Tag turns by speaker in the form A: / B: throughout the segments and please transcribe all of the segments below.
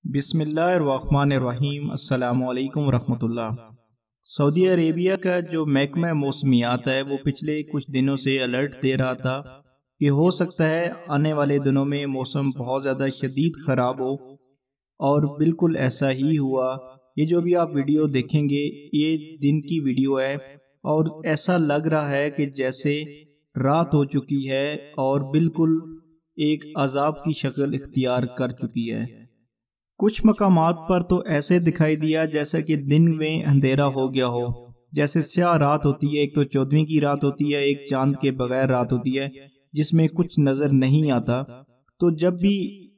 A: बिस्मिल्लाहिर्रहमानिर्रहीम अस्सलामुअलैकुम रहमतुल्लाह। सऊदी अरेबिया का जो महकमा मौसमियात है वो पिछले कुछ दिनों से अलर्ट दे रहा था कि हो सकता है आने वाले दिनों में मौसम बहुत ज़्यादा शदीद ख़राब हो, और बिल्कुल ऐसा ही हुआ। ये जो भी आप वीडियो देखेंगे ये दिन की वीडियो है और ऐसा लग रहा है कि जैसे रात हो चुकी है और बिल्कुल एक अजाब की शक्ल इख्तियार कर चुकी है। कुछ मकामात पर तो ऐसे दिखाई दिया जैसा कि दिन में अंधेरा हो गया हो, जैसे स्याह रात होती है। एक तो 14वीं की रात होती है, एक चांद के बगैर रात होती है जिसमें कुछ नज़र नहीं आता। तो जब भी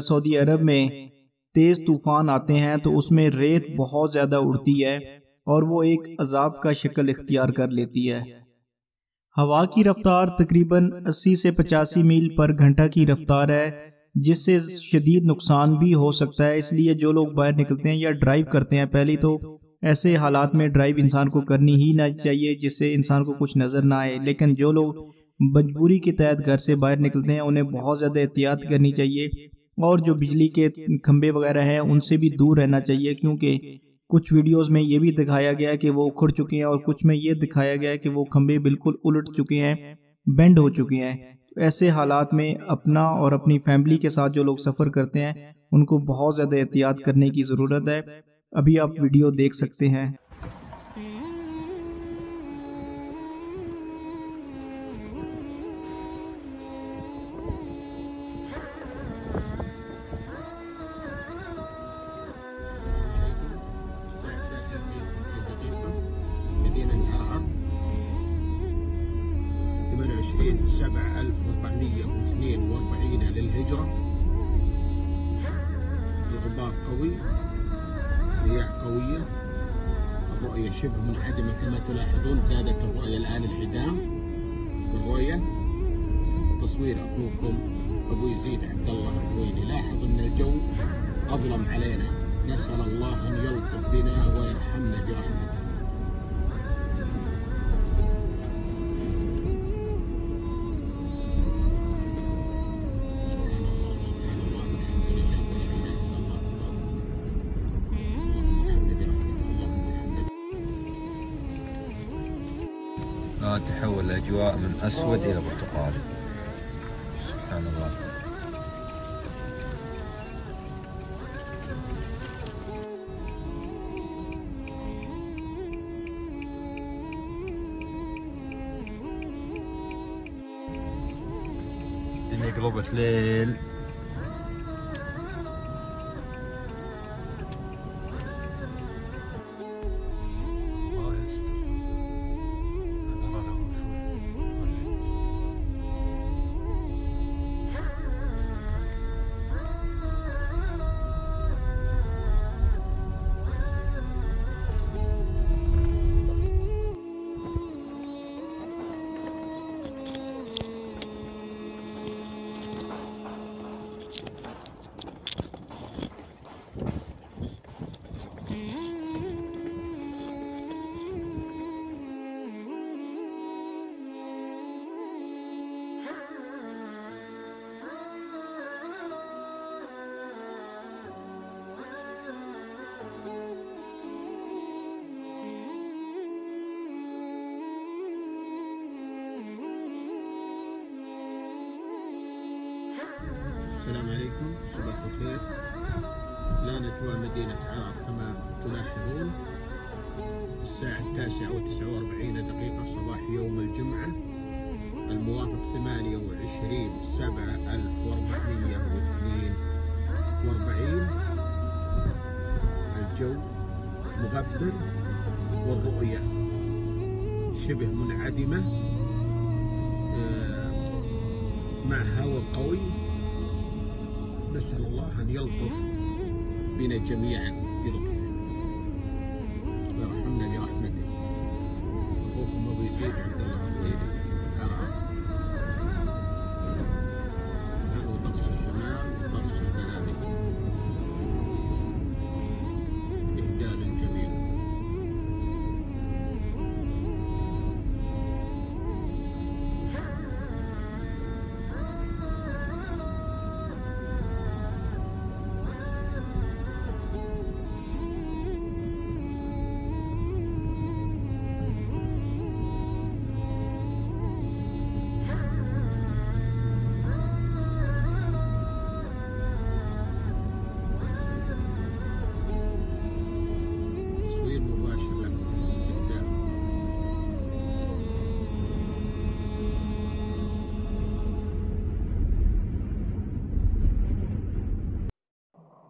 A: सऊदी अरब में तेज़ तूफ़ान आते हैं तो उसमें रेत बहुत ज़्यादा उड़ती है और वो एक अजाब का शक्ल इख्तियार कर लेती है। हवा की रफ्तार तकरीबन 80 से 85 मील पर घंटा की रफ्तार है, जिससे शदीद नुकसान भी हो सकता है। इसलिए जो लोग बाहर निकलते हैं या ड्राइव करते हैं, पहले तो ऐसे हालात में ड्राइव इंसान को करनी ही ना चाहिए जिससे इंसान को कुछ नज़र ना आए। लेकिन जो लोग मजबूरी के तहत घर से बाहर निकलते हैं उन्हें बहुत ज़्यादा एहतियात करनी चाहिए, और जो बिजली के खंभे वगैरह हैं उनसे भी दूर रहना चाहिए, क्योंकि कुछ वीडियोस में ये भी दिखाया गया है कि वो उखड़ चुके हैं और कुछ में ये दिखाया गया है कि वो खंभे बिल्कुल उलट चुके हैं, बेंड हो चुके हैं। ऐसे हालात में अपना और अपनी फैमिली के साथ जो लोग सफ़र करते हैं उनको बहुत ज़्यादा एहतियात करने की ज़रूरत है। अभी आप वीडियो देख सकते हैं।
B: الغبار قوي، رياح قوية، الرؤية شبه منعدمة كما تلاحظون. زادت الرؤية الآن الحزام بالرؤية. تصوير أخوكم أبو يزيد عبد الله الحويني. لاحظ أن الجو أظلم علينا، نسأل الله أن يلطف بنا ويرحمنا برحمته.
C: تحول الأجواء من أسود إلى برتقالي، سبحان الله. الدنيا قلبت ليل. السلام عليكم، صباح الخير. الآن أجواء مدينة عرب كما تلاحظون. الساعة 9:49 صباح يوم الجمعة الموافق 28/7/1442. الجو مغبر والرؤية شبه منعدمة مع هواء قوي. نسأل الله أن يلطف بنا جميعا بلطفه ويرحمنا برحمته. أخوكم أبو يزيد عبد الله الحويني، عرب. هذا هو طقس الشمال وطقس البلاد. إهداء جميل.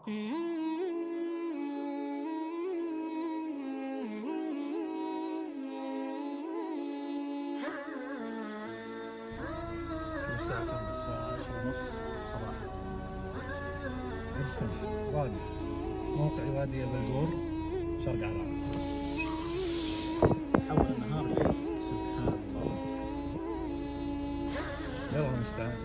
D: الساعة كم؟ الساعة 10:30 صباحا. جالس تمشي واقف موقع وادي البلدور شرق عرعر.
C: حول النهار ليل. سبحان الله.
D: يلا المستعان.